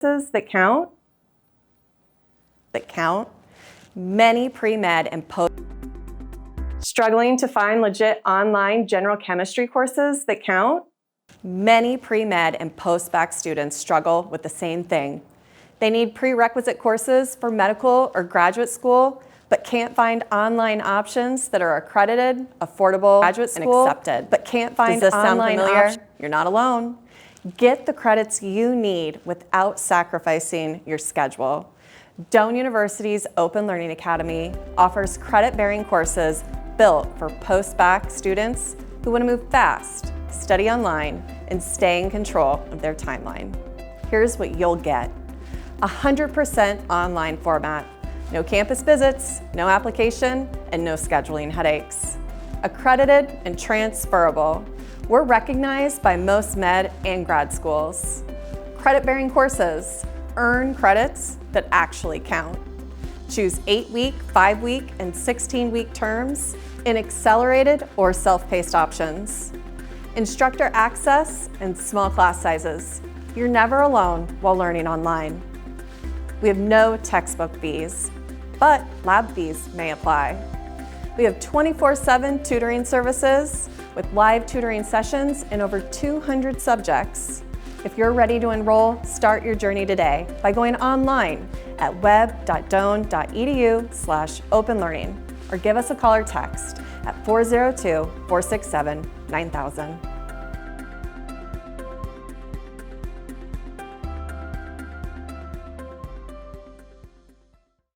that count, many pre-med and post. Struggling to find legit online general chemistry courses that count? Many pre-med and post-bac students struggle with the same thing. They need prerequisite courses for medical or graduate school, but can't find online options that are accredited, affordable, graduate school, and accepted. But can't find Does this sound online familiar? options. You're not alone. Get the credits you need without sacrificing your schedule. Doane University's Open Learning Academy offers credit-bearing courses built for post-bac students who want to move fast, study online, and stay in control of their timeline. Here's what you'll get: 100% online format, no campus visits, no application, and no scheduling headaches. Accredited and transferable. We're recognized by most med and grad schools. Credit-bearing courses. Earn credits that actually count. Choose 8-week, 5-week, and 16-week terms in accelerated or self-paced options. Instructor access and small class sizes. You're never alone while learning online. We have no textbook fees, but lab fees may apply. We have 24/7 tutoring services with live tutoring sessions in over 200 subjects. If you're ready to enroll, start your journey today by going online at web.doane.edu/openlearning or give us a call or text at 402-467-9000.